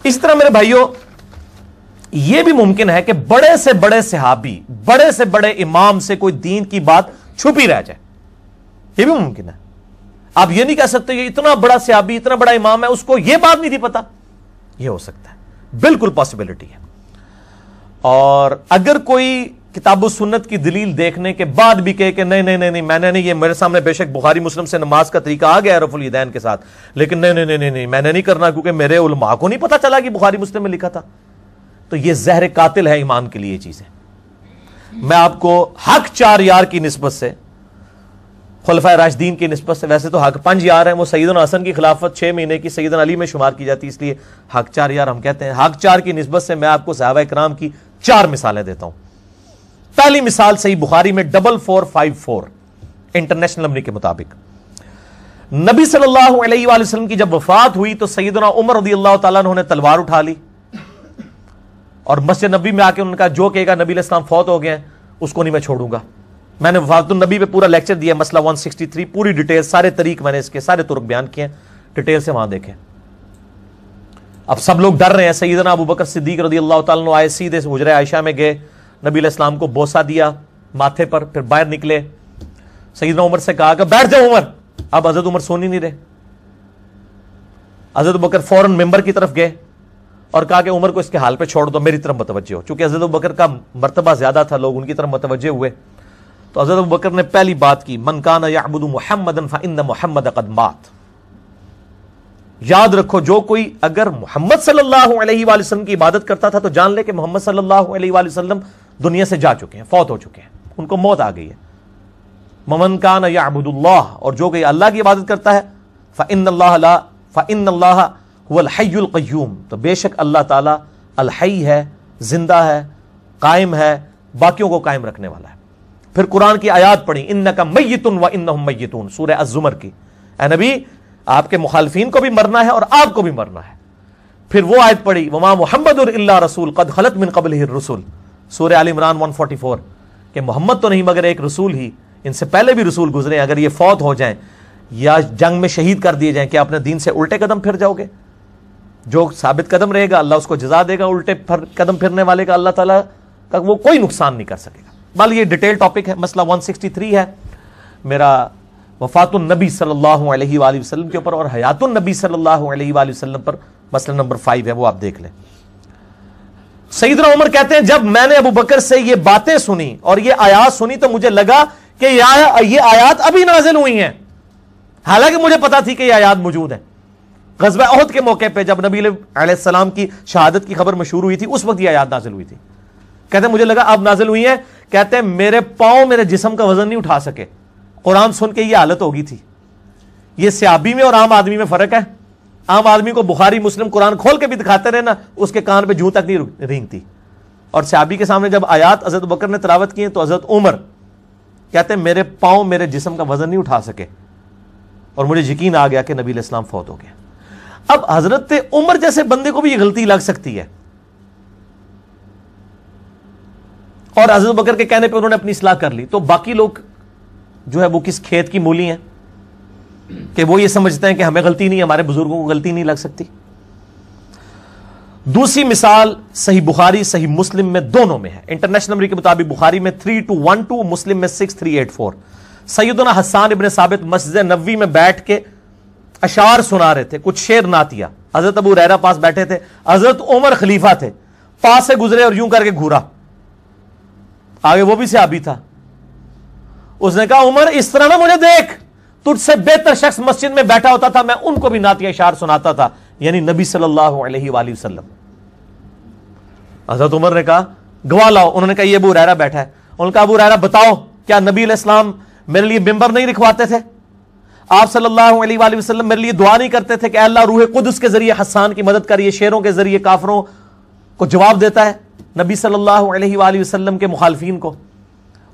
اس طرح میرے بھائیوں یہ بھی ممکن ہے کہ بڑے سے بڑے صحابی، بڑے سے بڑے امام سے کوئی دین کی بات چھپی رہ جائے، یہ بھی ممکن ہے. آپ یہ نہیں کہہ سکتے یہ اتنا بڑا صحابی، اتنا بڑا امام ہے، اس کو یہ بات نہیں تھی پتا. یہ ہو سکتا ہے، بالکل پاسبلٹی ہے. اور اگر کوئی کتاب و سنت کی دلیل دیکھنے کے بعد بھی کہے کہ نہیں نہیں نہیں میں نے نہیں، یہ میرے سامنے بے شک بخاری مسلم سے نماز کا طریقہ آ گیا ہے رفع الیدین کے ساتھ، لیکن نہیں نہیں نہیں نہیں میں نے نہیں کرنا کیونکہ میرے علماء کو نہیں پتا چلا کہ بخاری مسلم میں لکھا تھا، تو یہ زہر قاتل ہے ایمان کے لیے. یہ چیزیں میں آپ کو حق 4 یار کی نسبت سے، خلفائے راشدین کی نسبت سے، ویسے تو حق 5 یار ہیں، وہ سیدنا حسن کی خلافت 6 مہینے کی سیدنا علی میں شمار کی جاتی ہے، اس لیے حق 4 یار ہم کہتے ہیں. حق 4 کی نسبت سے میں آپ کو صحابہ کرام کی 4 مثالیں دیتا ہوں. پہلی مثال صحیح بخاری میں 4454 انٹرنیشنل نمبر کے مطابق، نبی صلی اللہ علیہ وآلہ وسلم کی جب وفات ہوئی تو سیدنا عمر رضی اللہ تعالیٰ عنہ نے تلوار اٹھا لی اور مسجد نبی میں آ کے انہوں نے کہا جو کہے گا نبی علیہ السلام فوت ہو گئے ہیں اس کو نہیں میں چھوڑوں گا. میں نے وفات النبی پہ پورا لیکچر دیا، مسئلہ 163، پوری ڈیٹیل، سارے طریق میں نے اس کے سارے طرق بیان کیے ہیں، ڈیٹیل سے وہاں دیکھیں. اب سب لوگ ڈر رہے ہیں. سیدنا ابو بکر صدیق رضی اللہ تعالیٰ عنہ آئے، سیدھے سے حجرہ عائشہ میں گئے، نبی علیہ السلام کو بوسہ دیا ماتھے پر، پھر باہر نکلے. سیدنا عمر سے کہا کہ بیٹھ جاؤ عمر. اب حضرت عمر سون ہی نہیں رہے. حضرت بکر فوراً ممبر کی طرف گئے اور کہا کہ عمر کو اس کے حال پہ چھوڑ دو، میری طرف متوجہ ہو. چونکہ حضرت بکر کا مرتبہ زیادہ تھا، لوگ ان کی طرف متوجہ ہوئے. تو حضرت بکر نے پہلی بات کی، من کان یعبد محمدا فإن محمد قد مات. یاد رکھو جو کوئی اگر محمد صلی اللہ علیہ وآلہ وسلم کی عبادت کرتا تھا تو جان لے کہ محمد صلی اللہ علیہ وآلہ وسلم دنیا سے جا چکے ہیں، فوت ہو چکے ہیں، ان کو موت آ گئی ہے. من کان یعبد اللہ، اور جو کوئی اللہ کی عبادت کرتا ہے، فإن اللہ هو الحی القیوم، تو بے شک اللہ تعالی الحی ہے، زندہ ہے، قائم ہے، باقیوں کو قائم رکھنے والا ہے. پھر قرآن کی آیات پڑھی، انک میت وانہم میتون، سورہ الزمر کی. اے نبی آپ کے مخالفین کو بھی مرنا ہے اور آپ کو بھی مرنا ہے. پھر وہ آیت پڑھی، وما محمد الا رسول قد خلت من قبلہ الرسل، سورہ آل عمران 144، کہ محمد تو نہیں مگر ایک رسول ہی، ان سے پہلے بھی رسول گزرے، اگر یہ فوت ہو جائیں یا جنگ میں شہید کر دیے جائیں، کہ اپنے دین سے الٹے قدم پھر جاؤ گے؟ جو ثابت قدم رہے گا اللہ اس کو جزا دے گا، الٹے قدم پھرنے والے کا اللہ تعالیٰ کا وہ کوئی نقصان نہیں کر سکے گا. بل یہ ڈیٹیل ٹاپک ہے، مسئلہ 163 ہے میرا وفات النبی صلی اللہ علیہ وآلہ وسلم کے اوپر، اور حیات النبی صلی اللہ علیہ وآلہ وسلم پر مسئلہ نمبر 5 ہے، وہ آپ دیکھ لیں. سیدنا عمر کہتے ہیں جب میں نے ابو بکر سے یہ باتیں سنی اور یہ آیات سنی تو مجھے لگا کہ یہ آیات ابھی نازل ہوئی ہیں، حالانکہ مجھے پتا تھی کہ یہ آیات موجود ہیں. غزوہ احد کے موقع پہ جب نبی علیہ السلام کی شہادت کی خبر مشہور ہوئی تھی، اس وقت یہ آیات نازل ہوئی تھی. کہتے ہیں مجھے لگا اب نازل ہوئی ہیں. کہتے ہیں میرے پاؤں میرے جسم کا وزن نہیں اٹھا سکے، قرآن سن کے یہ حالت ہوگی تھی. یہ صحابی میں اور عام آدمی میں فرق ہے. عام آدمی کو بخاری مسلم قرآن کھول کے بھی دکھاتے رہے نا، اس کے کان پہ جوں تک نہیں رینگتی. اور صحابی کے سامنے جب آیات حضرت بکر نے تلاوت کی ہیں تو حضرت عمر کہتے ہیں میرے پاؤں میرے جسم کا وزن نہیں اٹھا سکے، اور مجھے یقین آ گیا کہ نبی علیہ السلام فوت ہو گئے. اب حضرت عمر جیسے بندے کو بھی یہ غلطی لگ سکتی ہے، اور حضرت بکر کے کہنے پہ انہوں نے اپنی اصلاح کر لی. تو باقی لوگ جو ہے وہ کس کھیت کی مولی ہیں کہ وہ یہ سمجھتے ہیں کہ ہمیں غلطی نہیں، ہمارے بزرگوں کو غلطی نہیں لگ سکتی. دوسری مثال صحیح بخاری صحیح مسلم میں دونوں میں ہے. انٹرنیشنل نمبر کے مطابق بخاری میں 3212، مسلم میں 6384. سیدنا حسان ابن ثابت مسجد نبوی میں بیٹھ کے اشعار سنا رہے تھے، کچھ شعر نعتیہ. حضرت ابو ہریرہ پاس بیٹھے تھے، حضرت عمر خلیفہ تھے، پاس سے گزرے اور یوں کر کے گھورا. آگے وہ بھی صحابی تھا، اس نے کہا عمر اس طرح نہ مجھے دیکھ، تجھ سے بہتر شخص مسجد میں بیٹھا ہوتا تھا، میں ان کو بھی نعتیہ اشعار سناتا تھا، یعنی نبی صلی اللہ علیہ وآلہ وسلم. حضرت عمر نے کہا گواہ لاؤ. انہوں نے کہا یہ ابو ہریرہ بیٹھا ہے. انہوں نے کہا ابو ہریرہ بتاؤ کیا نبی علیہ السلام میرے لیے ممبر نہیں رکھواتے تھے؟ آپ صلی اللہ علیہ وآلہ وسلم میرے لیے دعا نہیں کرتے تھے کہ اے اللہ روح قدس کے ذریعے حسان کی مدد کر؟ یہ شعروں کے ذریعے کافروں کو جواب دیتا ہے نبی صلی اللہ علیہ وآلہ وسلم کے مخالفین کو.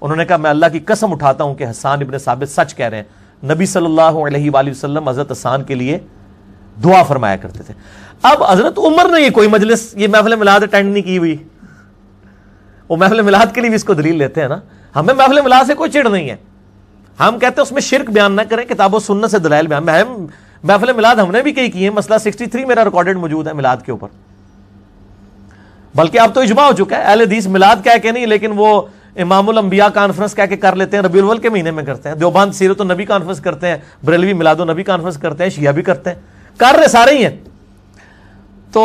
انہوں نے کہا میں اللہ کی قسم اٹھاتا ہوں کہ حسان ابن ثابت سچ کہہ رہے ہیں، نبی صلی اللہ علیہ وآلہ وسلم حضرت حسان کے لیے دعا فرمایا کرتے تھے. اب حضرت عمر نے یہ کوئی مجلس، یہ محفل میلاد اٹینڈ نہیں کی ہوئی. وہ محفل میلاد کے لیے بھی اس کو دلیل لیتے ہیں نا. ہمیں محفل میلاد سے کوئی چڑ نہیں ہے، ہم کہتے ہیں اس میں شرک بیان نہ کریں، کتاب و سنت سے دلائل بیان. محفل میلاد ہم نے بھی کئی کی ہیں، مسئلہ 63 میرا ریکارڈڈ موجود ہے میلاد کے اوپر. بلکہ اب تو اجماع ہو چکا ہے، اہل حدیث میلاد کہہ کے نہیں، لیکن وہ امام الانبیاء کانفرنس کہہ کے کر لیتے ہیں، ربیع الاول کے مہینے میں کرتے ہیں، دیوبند سیرت النبی کانفرنس کرتے ہیں، بریلوی میلاد النبی کانفرنس کرتے ہیں، شیعہ بھی کرتے ہیں، کر رہے سارے ہی ہیں۔ تو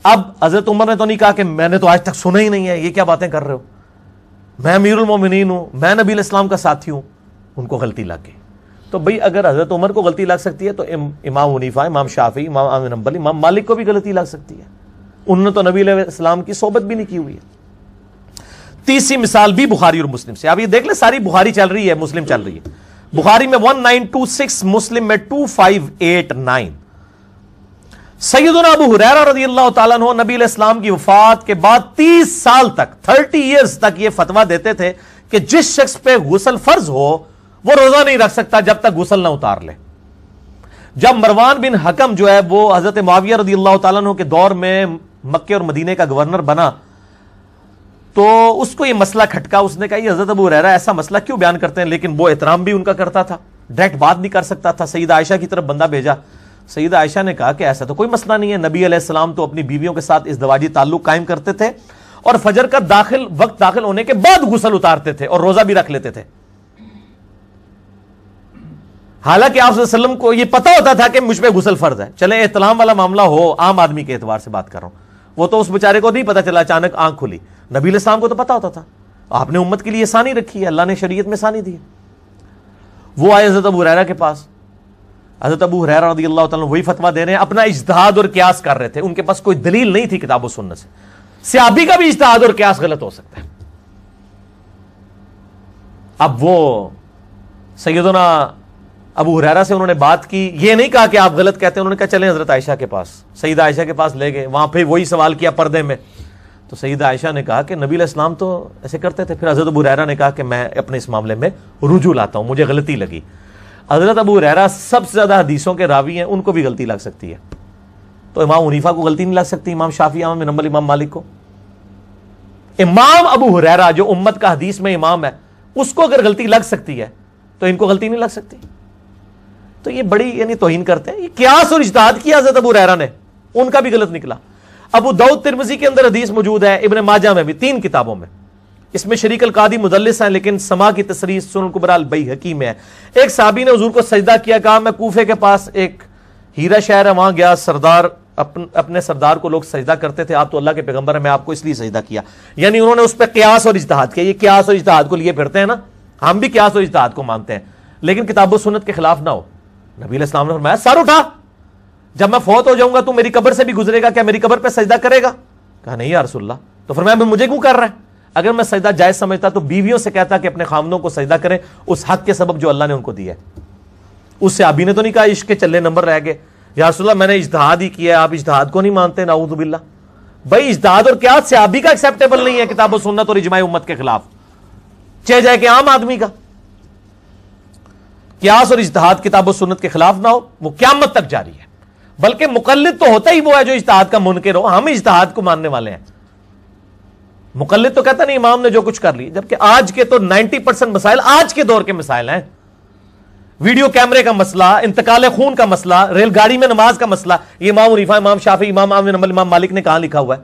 اب حضرت عمر نے تو نہیں کہا کہ میں نے تو آج تک سنا ہی نہیں ہے، یہ کیا باتیں کر رہے ہو، میں امیر المومنین ہوں، میں نبی علیہ السلام کا ساتھی ہوں۔ ان کو غلطی لگ گئی۔ تو بھئی اگر حضرت عمر کو غلطی لگ سکتی ہے تو امام حنیفہ، امام شافعی، امام احمد بن حنبل، امام مالک کو بھی غلطی لگ سکتی ہے، انہوں نے تو نبی علیہ السلام کی صحبت بھی نہیں کی ہوئی ہے۔ تیسری مثال بھی بخاری اور مسلم سے، اب یہ دیکھ لیں ساری بخاری چل رہی ہے، مسلم چل رہی ہے۔ بخاری میں 1926، مسلم میں 2589۔ سیدنا ابو ہریرہ رضی اللہ تعالیٰ عنہ نبی علیہ السلام کی وفات کے بعد 30 سال تک، 30 ایئرز تک یہ فتویٰ دیتے تھے کہ جس شخص پہ غسل فرض ہو وہ روزہ نہیں رکھ سکتا جب تک غسل نہ اتار لے۔ جب مروان بن حکم جو ہے وہ حضرت معاویہ رضی اللہ تعالیٰ عنہ کے دور میں مکے اور مدینے کا گورنر بنا تو اس کو یہ مسئلہ کھٹکا، اس نے کہا یہ حضرت ابو ہریرہ ایسا مسئلہ کیوں بیان کرتے ہیں، لیکن وہ احترام بھی ان کا کرتا تھا، ڈائریکٹ بات نہیں کر سکتا تھا۔ سیدہ عائشہ کی طرف بندہ بھیجا، سیدہ عائشہ نے کہا کہ ایسا تو کوئی مسئلہ نہیں ہے، نبی علیہ السلام تو اپنی بیویوں کے ساتھ ازدواجی تعلق قائم کرتے تھے اور فجر کا وقت داخل ہونے کے بعد غسل اتارتے تھے اور روزہ بھی رکھ لیتے تھے۔ حالانکہ آپ صلی اللہ علیہ وسلم کو یہ پتا ہوتا تھا کہ مجھ پہ غسل فرض ہے۔ چلے احتلام والا معاملہ ہو، عام آدمی کے اعتبار سے بات کر رہا ہوں، وہ تو اس بیچارے کو نہیں پتا چلا، اچانک آنکھ کھلی، نبی علیہ السلام کو تو پتا ہوتا تھا۔ آپ نے امت کے لیے آسانی رکھی ہے، اللہ نے شریعت میں آسانی دی ہے۔ وہ آئے حضرت ابو ہریرہ کے پاس، حضرت ابو ہریرہ رضی اللہ تعالیٰ وہی فتویٰ دے رہے ہیں، اپنا اجتہاد اور قیاس کر رہے تھے، ان کے پاس کوئی دلیل نہیں تھی کتاب و سنت سے۔ صحابی کا بھی اجتہاد اور قیاس غلط ہو سکتا ہے۔ اب وہ سیدنا ابو ہریرہ سے انہوں نے بات کی، یہ نہیں کہا کہ آپ غلط کہتے ہیں، انہوں نے کہا چلیں حضرت عائشہ کے پاس، سیدہ عائشہ کے پاس لے گئے، وہاں پہ وہی سوال کیا پردے میں، تو سیدہ عائشہ نے کہا کہ نبی علیہ السلام تو ایسے کرتے تھے۔ پھر حضرت ابو ہریرہ نے کہا کہ میں اپنے اس معاملے میں رجوع لاتا ہوں، مجھے غلطی لگی۔ حضرت ابو ہریرہ سب سے زیادہ حدیثوں کے راوی ہیں، ان کو بھی غلطی لگ سکتی ہے، تو امام حنیفہ کو غلطی نہیں لگ سکتی، امام شافعی، امام بن حنبل، امام مالک کو۔ امام ابو ہریرہ جو امت کا حدیث میں امام ہے، اس کو اگر غلطی لگ سکتی ہے تو ان کو غلطی نہیں لگ سکتی۔ تو یہ بڑی یعنی توہین کرتے ہیں، یہ قیاس اور اجتہاد کیا حضرت ابو ہریرہ نے، ان کا بھی غلط نکلا۔ ابو داؤد ترمذی کے اندر حدیث موجود ہے، ابن ماجہ میں بھی، 3 کتابوں میں، اس میں شریک القادی مدلس ہیں لیکن سما کی تصریح سنن الکبریٰ البیہقی میں ہے۔ ایک صحابی نے حضور کو سجدہ کیا، کہا میں کوفے کے پاس ایک ہیرا شہر ہے وہاں گیا، سردار اپنے سردار کو لوگ سجدہ کرتے تھے، آپ تو اللہ کے پیغمبر ہیں، میں آپ کو اس لیے سجدہ کیا، یعنی انہوں نے اس پہ قیاس اور اجتہاد کیا۔ یہ قیاس اور اجتہاد کو لیے پھرتے ہیں نا، ہم بھی قیاس اور اجتہاد کو مانتے ہیں لیکن کتاب و سنت کے خلاف نہ ہو۔ نبی علیہ السلام نے فرمایا سر اٹھا، جب میں فوت ہو جاؤں گا تو میری قبر سے بھی گزرے گا، کیا میری قبر پہ سجدہ کرے گا؟ کہا نہیں یا رسول اللہ۔ تو فرمایا مجھے کیوں کر رہا ہے؟ اگر میں سجدہ جائز سمجھتا تو بیویوں سے کہتا کہ اپنے خامدوں کو سجدہ کریں اس حق کے سبب جو اللہ نے ان کو دیا ہے۔ اس صحابی نے تو نہیں کہا عشق کے چلے نمبر رہ گئے، یا رسول اللہ میں نے اجتہاد ہی کیا ہے، آپ اجتہاد کو نہیں مانتے، نعوذ باللہ۔ بھائی اجتہاد اور قیاس صحابی کا ایکسیپٹیبل نہیں ہے کتاب و سنت اور اجماع امت کے خلاف، چاہے جائے کہ عام آدمی کا۔ قیاس اور اجتہاد کتاب و سنت کے خلاف نہ ہو، وہ قیامت تک جاری ہے، بلکہ مقلد تو ہوتا ہی وہ ہے جو اجتہاد کا منکر ہو، ہم اجتہاد کو ماننے والے ہیں۔ مقلد تو کہتا نہیں امام نے جو کچھ کر لی، جبکہ آج کے تو 90% مسائل آج کے دور کے مسائل ہیں۔ ویڈیو کیمرے کا مسئلہ، انتقال خون کا مسئلہ، ریل گاڑی میں نماز کا مسئلہ، یہ امام حنیفہ، امام شافعی، امام احمد بن حنبل، امام مالک نے کہاں لکھا ہوا ہے؟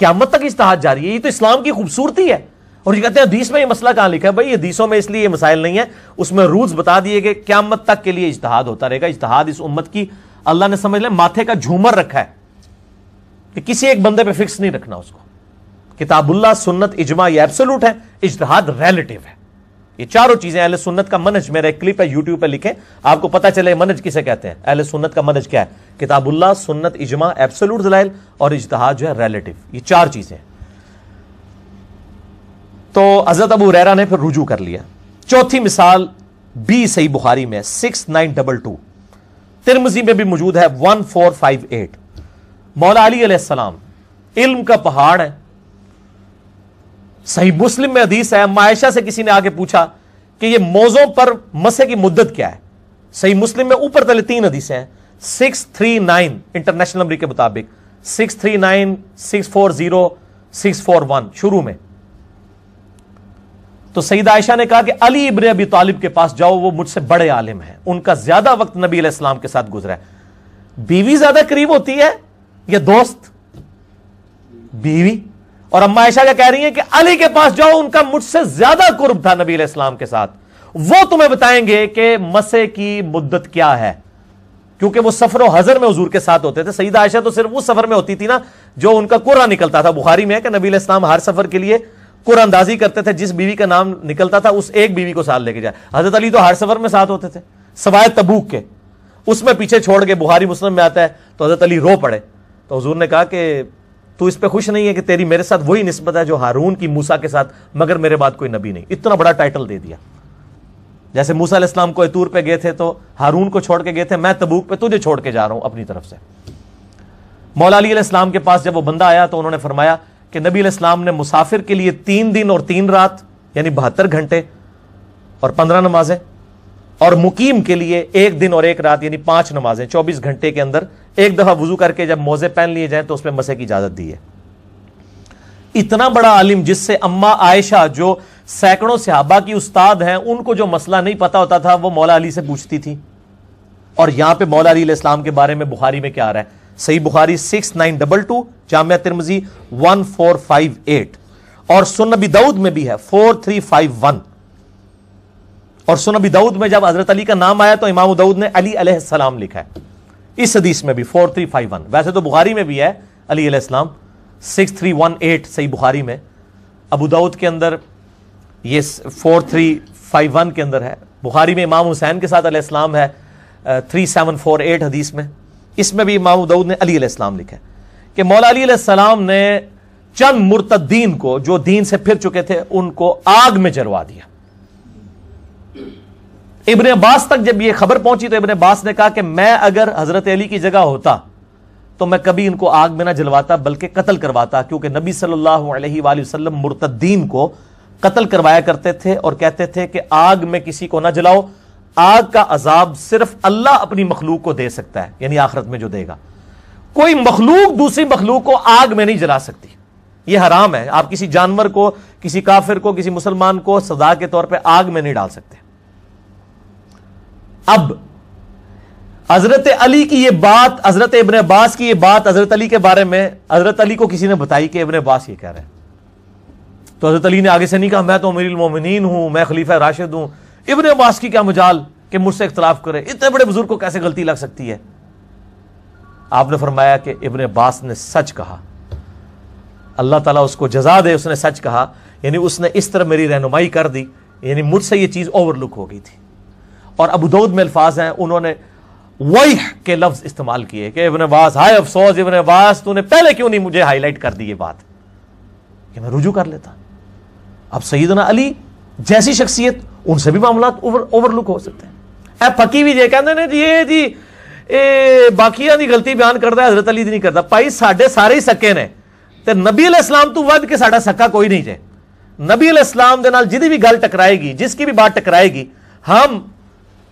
قیامت تک اجتہاد جاری ہے، یہ تو اسلام کی خوبصورتی ہے۔ اور یہ کہتے ہیں حدیث میں یہ مسئلہ کہاں لکھا ہے؟ بھائی حدیثوں میں اس لیے یہ مسائل نہیں ہے، اس میں رولز بتا دیے کہ قیامت تک کے لیے اجتہاد ہوتا رہے گا۔ اجتہاد اس امت کی اللہ نے سمجھ لیں ماتھے کا جھومر رکھا ہے کہ کسی ایک بندے پہ فکس نہیں رکھنا اس کو۔ کتاب اللہ، سنت، اجماع یہ ایبسولوٹ ہے، اجتہاد ریلیٹیو ہے۔ یہ چاروں چیزیں اہل سنت کا منہج، میرا ایک کلپ ہے یوٹیوب پہ، لکھیں آپ کو پتہ چلے منہج کسے کہتے ہیں، اہل سنت کا منہج کیا ہے۔ کتاب اللہ، سنت، اجماع ایبسولوٹ دلائل، اور اجتہاد جو ہے ریلیٹیو، یہ 4 چیزیں۔ تو حضرت ابو ہریرہ نے پھر رجوع کر لیا۔ چوتھی مثال بھی صحیح بخاری میں 6922، ترمذی میں بھی موجود ہے 1458۔ مولا علی علیہ السلام علم کا پہاڑ ہے، صحیح مسلم میں حدیث ہے، عائشہ سے کسی نے آگے پوچھا کہ یہ موضوع پر مسح کی مدت کیا ہے؟ صحیح مسلم میں اوپر تلے 3 حدیثیں ہیں، 639 انٹرنیشنل نمبر کے مطابق، 639، 640، 641 شروع میں۔ تو سیدہ عائشہ نے کہا کہ علی ابن ابی طالب کے پاس جاؤ، وہ مجھ سے بڑے عالم ہیں، ان کا زیادہ وقت نبی علیہ السلام کے ساتھ گزرا ہے۔ بیوی زیادہ قریب ہوتی ہے یا دوست؟ بیوی. اور اما عائشہ کیا کہہ رہی ہیں کہ علی کے پاس جاؤ, ان کا مجھ سے زیادہ قرب تھا نبی علیہ السلام کے ساتھ, وہ تمہیں بتائیں گے کہ مسح کی مدت کیا ہے, کیونکہ وہ سفر و حضر میں حضور کے ساتھ ہوتے تھے. سیدہ عائشہ تو صرف اس سفر میں ہوتی تھی نا جو ان کا قرعہ نکلتا تھا. بخاری میں ہے کہ نبی علیہ السلام ہر سفر کے لیے قرعہ اندازی کرتے تھے, جس بیوی کا نام نکلتا تھا اس ایک بیوی کو ساتھ لے کے جائے. حضرت علی تو ہر سفر میں ساتھ ہوتے تھے سوائے تبوک کے, اس میں پیچھے چھوڑ کے. بخاری مسلم میں آتا ہے تو حضرت علی رو پڑے, تو حضور نے کہا کہ تو اس پہ خوش نہیں ہے کہ تیری میرے ساتھ وہی نسبت ہے جو ہارون کی موسیٰ کے ساتھ, مگر میرے بعد کوئی نبی نہیں. اتنا بڑا ٹائٹل دے دیا. جیسے موسیٰ علیہ السلام کو طور پہ گئے تھے تو ہارون کو چھوڑ کے گئے تھے, میں تبوک پہ تجھے چھوڑ کے جا رہا ہوں اپنی طرف سے. مولا علی علیہ السلام کے پاس جب وہ بندہ آیا تو انہوں نے فرمایا کہ نبی علیہ السلام نے مسافر کے لیے 3 دن اور 3 رات یعنی 72 گھنٹے اور 15 نمازیں, اور مقیم کے لیے 1 دن اور 1 رات یعنی 5 نمازیں 24 گھنٹے کے اندر ایک دفعہ وضو کر کے جب موزے پہن لیے جائیں تو اس پہ مسح کی اجازت دی ہے. اتنا بڑا عالم جس سے اما عائشہ جو سینکڑوں صحابہ کی استاد ہیں, ان کو جو مسئلہ نہیں پتا ہوتا تھا وہ مولا علی سے پوچھتی تھی. اور یہاں پہ مولا علی علیہ السلام کے بارے میں بخاری میں کیا آ رہا ہے؟ صحیح بخاری 6922, جامعہ ترمذی 1458, اور سنن نبی داؤد میں بھی ہے 4351. اور سنن نبی داؤد میں جب حضرت علی کا نام آیا تو امام داؤد نے علی علیہ السلام لکھا ہے. اس حدیث میں بھی 4351, ویسے تو بخاری میں بھی ہے علی علیہ السلام 6318 صحیح بخاری میں. ابو داؤد کے اندر یہ 4351 کے اندر ہے. بخاری میں امام حسین کے ساتھ علیہ السلام ہے 3748 حدیث میں. اس میں بھی امام داؤد نے علی علیہ السلام لکھا ہے کہ مولا علی علیہ السلام نے چند مرتدین کو جو دین سے پھر چکے تھے ان کو آگ میں جلوا دیا. ابن عباس تک جب یہ خبر پہنچی تو ابن عباس نے کہا کہ میں اگر حضرت علی کی جگہ ہوتا تو میں کبھی ان کو آگ میں نہ جلواتا بلکہ قتل کرواتا, کیونکہ نبی صلی اللہ علیہ وآلہ وسلم مرتدین کو قتل کروایا کرتے تھے اور کہتے تھے کہ آگ میں کسی کو نہ جلاؤ, آگ کا عذاب صرف اللہ اپنی مخلوق کو دے سکتا ہے, یعنی آخرت میں جو دے گا. کوئی مخلوق دوسری مخلوق کو آگ میں نہیں جلا سکتی, یہ حرام ہے. آپ کسی جانور کو, کسی کافر کو, کسی مسلمان کو سزا کے طور پہ آگ میں نہیں ڈال سکتے. اب حضرت علی کی یہ بات, حضرت ابن عباس کی یہ بات حضرت علی کے بارے میں حضرت علی کو کسی نے بتائی کہ ابن عباس یہ کہہ رہے ہیں, تو حضرت علی نے آگے سے نہیں کہا میں تو امیر المومنین ہوں, میں خلیفہ راشد ہوں, ابن عباس کی کیا مجال کہ مجھ سے اختلاف کرے, اتنے بڑے بزرگ کو کیسے غلطی لگ سکتی ہے. آپ نے فرمایا کہ ابن عباس نے سچ کہا, اللہ تعالیٰ اس کو جزا دے, اس نے سچ کہا, یعنی اس نے اس طرح میری رہنمائی کر دی, یعنی مجھ سے یہ چیز اوور لک ہو گئی تھی. اور ابو داؤد میں الفاظ ہیں, انہوں نے ویح کے لفظ استعمال کیے کہ ابن عباس, ہائے افسوس ابن عباس, تو نے پہلے کیوں نہیں مجھے ہائی لائٹ کر دی یہ بات کہ میں رجوع کر لیتا. اب سیدنا علی جیسی شخصیت, ان سے بھی معاملات اوور لک ہو سکتے ہیں. اے پکی بھی جے کہندے نے جی باقیاں دی غلطی بیان کردا ہے, حضرت علی دی نہیں کردا. بھائی ساڈے سارے ہی سکے نے, تے نبی علیہ السلام تو ود کے ساڈا سکا کوئی نہیں جے. نبی علیہ السلام دے نال جدی بھی گل ٹکرائے گی, جس کی بھی بات ٹکرائے گی, ہم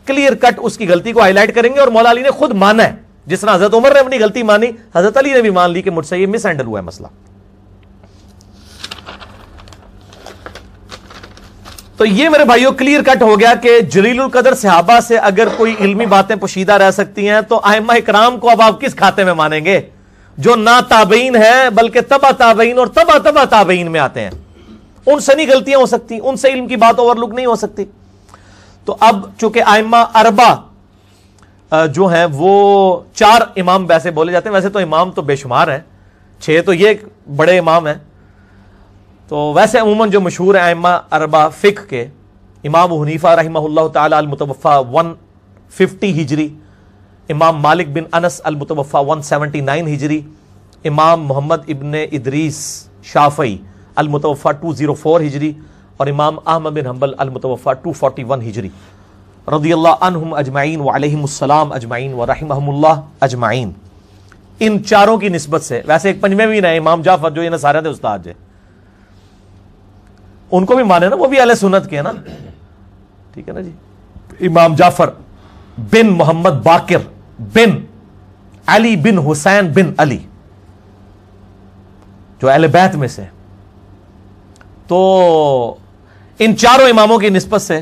کلیئر کٹ اس کی غلطی کو ہائی لائٹ کریں گے. اور مولا علی نے خود مانا ہے, جس طرح حضرت عمر نے اپنی غلطی مانی, حضرت علی نے بھی مان لی کہ مجھ سے یہ مس ہینڈل ہوا ہے مسئلہ. تو یہ میرے بھائیوں کلیئر کٹ ہو گیا کہ جلیل القدر صحابہ سے اگر کوئی علمی باتیں پوشیدہ رہ سکتی ہیں تو ائمہ اکرام کو اب آپ کس کھاتے میں مانیں گے جو نہ تابعین ہیں بلکہ تبع تابعین اور تبع تابعین میں آتے ہیں. ان سے نہیں غلطیاں ہو سکتی, ان سے علم کی بات اوور لک نہیں ہو سکتی. تو اب چونکہ ائمہ اربعہ جو ہیں وہ 4 امام ویسے بولے جاتے ہیں, ویسے تو امام تو بے شمار ہیں, 6 تو یہ بڑے امام ہیں. تو ویسے عموماً جو مشہور ہیں ائمہ اربعہ فقہ کے, امام ابو حنیفہ رحمہ اللہ تعالی المتوفی 150 ہجری, امام مالک بن انس المتوفی 179 ہجری, امام محمد ابن ادریس شافعی المتوفی 204 ہجری, اور امام احمد بن حنبل المتوفی 241 ہجری رضی اللہ عنہم اجمعین وعلیہم السلام اجمعین ورحمہم اللہ اجمعین. ان چاروں کی نسبت سے ویسے ایک پنجویں بھی نہ امام جعفر جو یہ نصاریہ دے استاد جے, ان کو بھی مانے نا, وہ بھی اہل سنت کے ہیں نا, ٹھیک ہے نا جی. امام جعفر بن محمد باقر بن علی بن حسین بن علی جو اہل بیت میں سے. تو ان چاروں اماموں کی نسبت سے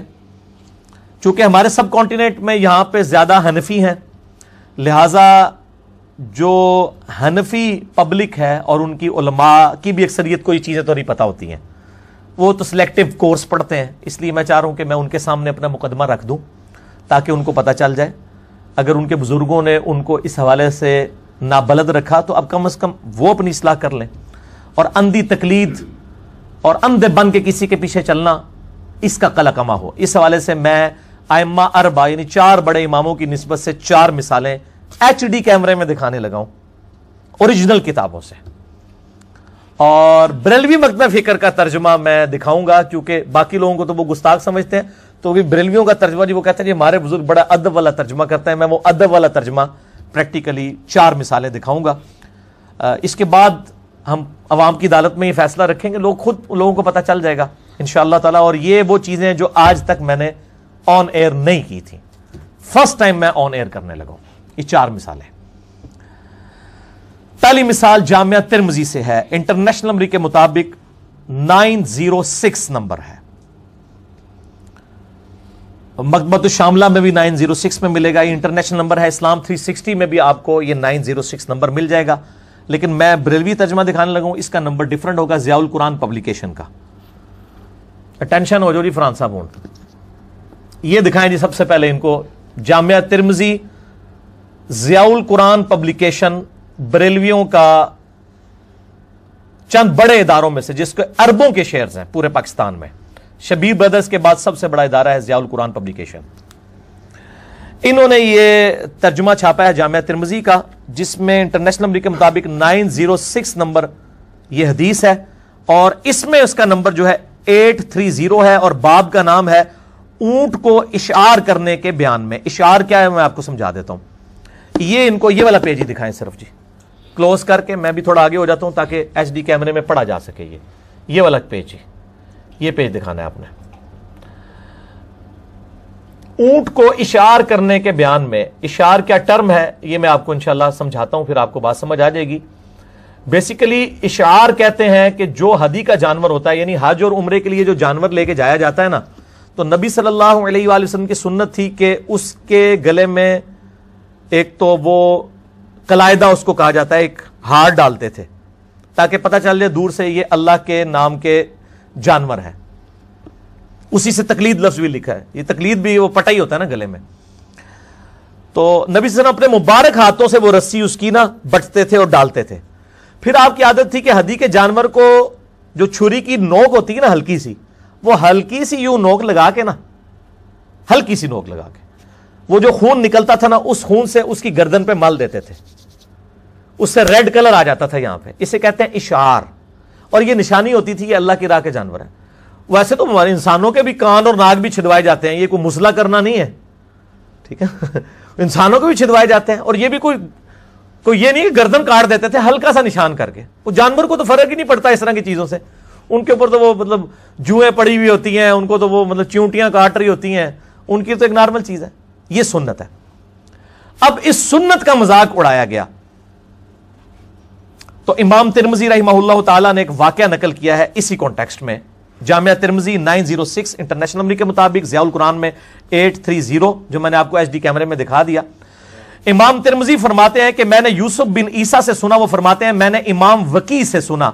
چونکہ ہمارے سب کانٹیننٹ میں یہاں پہ زیادہ حنفی ہیں, لہذا جو حنفی پبلک ہے اور ان کی علماء کی بھی اکثریت کو یہ چیزیں تو نہیں پتہ ہوتی ہیں، وہ تو سلیکٹیو کورس پڑھتے ہیں، اس لیے میں چاہ رہا ہوں کہ میں ان کے سامنے اپنا مقدمہ رکھ دوں تاکہ ان کو پتہ چل جائے. اگر ان کے بزرگوں نے ان کو اس حوالے سے نابلد رکھا تو اب کم از کم وہ اپنی اصلاح کر لیں، اور اندھی تقلید اور اندھے بن کے کسی کے پیچھے چلنا اس کا قلع کما ہو. اس حوالے سے میں ائمہ اربعہ یعنی 4 بڑے اماموں کی نسبت سے 4 مثالیں ایچ ڈی کیمرے میں دکھانے لگا ہوں اوریجنل کتابوں سے. اور بریلوی مکتبہ فکر کا ترجمہ میں دکھاؤں گا، کیونکہ باقی لوگوں کو تو وہ گستاخ سمجھتے ہیں، تو بھی بریلویوں کا ترجمہ جی وہ کہتے ہیں جی ہمارے بزرگ بڑا ادب والا ترجمہ کرتے ہیں. میں وہ ادب والا ترجمہ پریکٹیکلی 4 مثالیں دکھاؤں گا. اس کے بعد ہم عوام کی عدالت میں یہ فیصلہ رکھیں گے، لوگوں کو پتہ چل جائے گا انشاءاللہ تعالی. اور یہ وہ چیزیں ہیں جو آج تک میں نے آن ایئر نہیں کی تھی، فرسٹ ٹائم میں آن ایئر کرنے لگا ہوں. یہ 4 مثالیں. پہلی مثال جامعہ ترمذی سے ہے، انٹرنیشنل نمبر کے مطابق 906 نمبر ہے. مکتبۃ الشاملہ میں بھی 906 میں ملے گا. یہ انٹرنیشنل نمبر ہے. اسلام 360 میں بھی آپ کو یہ 906 نمبر مل جائے گا. لیکن میں بریلوی ترجمہ دکھانے لگا ہوں، اس کا نمبر ڈیفرنٹ ہوگا، ضیاء القرآن پبلیکیشن کا. اٹینشن ہو جو جی فرحان صاحب. یہ دکھائیں جی سب سے پہلے ان کو، جامعہ ترمذی ضیاء القرآن پبلیکیشن، بریلویوں کا چند بڑے اداروں میں سے، جس کے اربوں کے شیئرز ہیں پورے پاکستان میں. شبیر بردرز کے بعد سب سے بڑا ادارہ ہے ضیاء القرآن پبلیکیشن. انہوں نے یہ ترجمہ چھاپا ہے جامعہ ترمذی کا، جس میں انٹرنیشنل نمبر کے مطابق 906 نمبر یہ حدیث ہے، اور اس میں اس کا نمبر جو ہے 830 ہے، اور باب کا نام ہے اونٹ کو اشعار کرنے کے بیان میں. اشعار کیا ہے میں آپ کو سمجھا دیتا ہوں. یہ ان کو یہ والا پیج ہی دکھائیں صرف جی، کلوز کر کے. میں بھی تھوڑا آگے ہو جاتا ہوں تاکہ ایچ ڈی کیمرے میں پڑھا جا سکے. یہ والا پیج، یہ پیج دکھانا ہے آپ نے. اونٹ کو اشعار کرنے کے بیان میں. اشعار کیا ٹرم ہے یہ میں آپ کو انشاءاللہ سمجھاتا ہوں، پھر آپ کو بات سمجھ آ جائے گی. بیسیکلی اشعار کہتے ہیں کہ جو ہدی کا جانور ہوتا ہے، یعنی حج اور عمرے کے لیے جو جانور لے کے جایا جاتا ہے نا، تو نبی صلی اللہ علیہ وآلہ وسلم کی سنت تھی کہ اس کے گلے میں ایک تو وہ قلائدہ اس کو کہا جاتا ہے، ایک ہار ڈالتے تھے تاکہ پتہ چل جائے دور سے یہ اللہ کے نام کے جانور ہے. اسی سے تقلید لفظ بھی لکھا ہے. یہ تقلید بھی وہ پٹا ہی ہوتا ہے نا گلے میں. تو نبی صلی اللہ علیہ وسلم اپنے مبارک ہاتھوں سے وہ رسی اس کی نا بٹتے تھے اور ڈالتے تھے. پھر آپ کی عادت تھی کہ ہدی کے جانور کو جو چھری کی نوک ہوتی ہے نا ہلکی سی، وہ ہلکی سی یوں نوک لگا کے نا، ہلکی سی نوک لگا کے وہ جو خون نکلتا تھا نا، اس خون سے اس کی گردن پہ مل دیتے تھے. اس سے ریڈ کلر آ جاتا تھا یہاں پہ. اسے کہتے ہیں اشعار، اور یہ نشانی ہوتی تھی کہ اللہ کی راہ کے جانور ہیں. ویسے تو ہمارے انسانوں کے بھی کان اور ناک بھی چھدوائے جاتے ہیں، یہ کوئی مسئلہ کرنا نہیں ہے، ٹھیک ہے. انسانوں کے بھی چھدوائے جاتے ہیں، اور یہ بھی کوئی یہ نہیں کہ گردن کاٹ دیتے تھے ہلکا سا نشان کر کے. وہ جانور کو تو فرق ہی نہیں پڑتا اس طرح کی چیزوں سے. ان کے اوپر تو وہ مطلب جوئیں پڑی ہوئی ہوتی ہیں، ان کو تو وہ مطلب چیونٹیاں کاٹ رہی ہوتی ہیں، ان کی تو ایک نارمل چیز ہے. یہ سنت ہے. اب اس سنت کا مذاق اڑایا گیا. تو امام ترمذی رحمہ اللہ تعالیٰ نے ایک واقعہ نقل کیا ہے اسی کانٹیکسٹ میں. جامعہ ترمذی 906 انٹرنیشنل نمبر کے مطابق، ضیاء القرآن میں 830 جو میں نے آپ کو ایچ ڈی کیمرے میں دکھا دیا. امام ترمذی فرماتے ہیں کہ میں نے یوسف بن عیسیٰ سے سنا، وہ فرماتے ہیں میں نے امام وکی سے سنا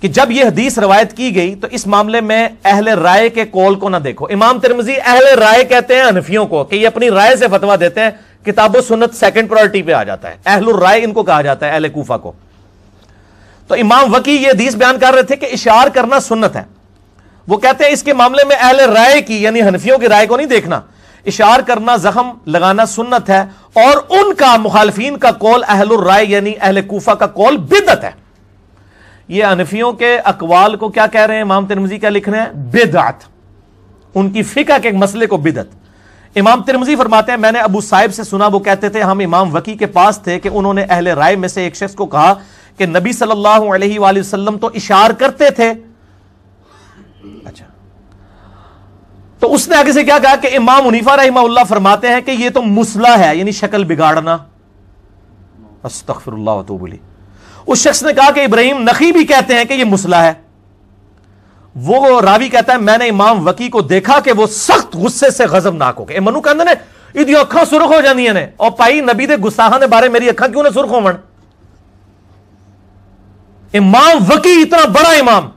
کہ جب یہ حدیث روایت کی گئی تو اس معاملے میں اہل رائے کے قول کو نہ دیکھو. امام ترمذی اہل رائے کہتے ہیں حنفیوں کو کہ یہ اپنی رائے سے فتویٰ دیتے ہیں. کتاب و سنت سیکنڈ پرائرٹی پہ آ جاتا ہے. اہل الرائے ان کو کہا جاتا ہے، اہل کوفہ کو. تو امام وکی یہ حدیث بیان کر رہے تھے کہ اشعار کرنا سنت ہے. وہ کہتے ہیں اس کے معاملے میں اہل رائے کی یعنی حنفیوں کی رائے کو نہیں دیکھنا. اشعار کرنا، زخم لگانا سنت ہے، اور ان کا مخالفین کا قول اہل الرائے یعنی اہل کوفہ کا قول بدعت ہے. یہ حنفیوں کے اقوال کو کیا کہہ رہے ہیں؟ امام ترمذی کیا لکھ رہے ہیں؟ بدعت. ان کی فقہ کے مسئلے کو بدعت. امام ترمذی فرماتے ہیں میں نے ابو صائب سے سنا، وہ کہتے تھے ہم امام وکی کے پاس تھے کہ انہوں نے اہل رائے میں سے ایک شخص کو کہا کہ نبی صلی اللہ علیہ وآلہ وسلم تو اشعار کرتے تھے. اچھا، تو اس نے آگے سے کیا کہا کہ امام حنیفہ رحمہ اللہ فرماتے ہیں کہ یہ تو مسئلہ ہے، یعنی شکل بگاڑنا. استغفر اللہ واتوب الیہ. اس شخص نے کہا کہ ابراہیم نخعی بھی کہتے ہیں کہ یہ مسئلہ ہے. وہ راوی کہتا ہے میں نے امام وکی کو دیکھا کہ وہ سخت غصے سے غضبناک ہو گئے. منو کہندے نے یہ اکھاں سرخ ہو جاندیاں نے. اور پائی نبی دے گستاخاں دے بارے میری اکھاں کیوں نہ سرخ ہون؟ امام وکی اتنا بڑا امام,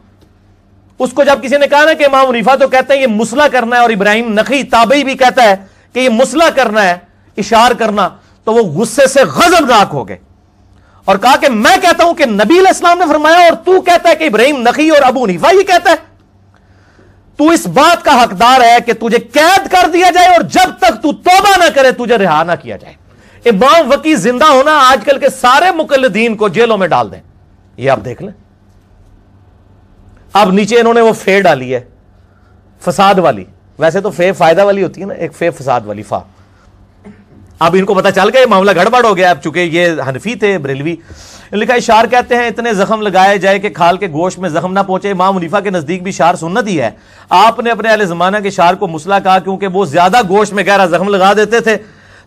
اس کو جب کسی نے کہا نا کہ امام حنیفہ تو کہتے ہیں یہ مسلح کرنا ہے, اور ابراہیم نخعی تابعی بھی کہتا ہے کہ یہ مسلح کرنا ہے, اشار کرنا, تو وہ غصے سے غضبناک ہو گئے اور کہا کہ میں کہتا ہوں کہ نبی علیہ السلام نے فرمایا, اور تو کہتا ہے کہ ابراہیم نخعی اور ابو حنیفہ یہ کہتا ہے. تو اس بات کا حقدار ہے کہ تجھے قید کر دیا جائے, اور جب تک تو توبہ نہ کرے تجھے رہا نہ کیا جائے. امام وکی زندہ ہونا آج کل کے سارے مقلدین کو جیلوں میں ڈال دیں. یہ آپ دیکھ لیں. اب نیچے انہوں نے وہ فے ڈالی ہے, فساد والی. ویسے تو فے فائدہ والی ہوتی ہے نا, ایک فے فساد والی فا. اب ان کو پتا چل گیا معاملہ گڑبڑ ہو گیا. اب چونکہ یہ حنفی تھے بریلوی, لکھا اشار کہتے ہیں اتنے زخم لگائے جائے کہ کھال کے گوشت میں زخم نہ پہنچے. امام حنیفہ کے نزدیک بھی اشار سنت ہی ہے. آپ نے اپنے اہل زمانہ کے اشار کو مسلح کہا کیونکہ وہ زیادہ گوشت میں گہرا زخم لگا دیتے تھے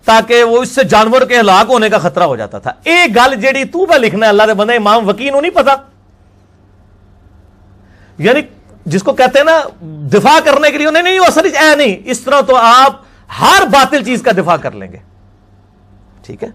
تاکہ وہ اس سے جانور کے ہلاک ہونے کا خطرہ ہو جاتا تھا. ایک گل جیڑی تو پہ لکھنا ہے اللہ دے بندے امام وکی نو نہیں پتا, یعنی جس کو کہتے ہیں نا دفاع کرنے کے لیے نہیں وہ اصل نہیں, اس طرح تو آپ ہر باطل چیز کا دفاع کر لیں گے. ٹھیک ہے.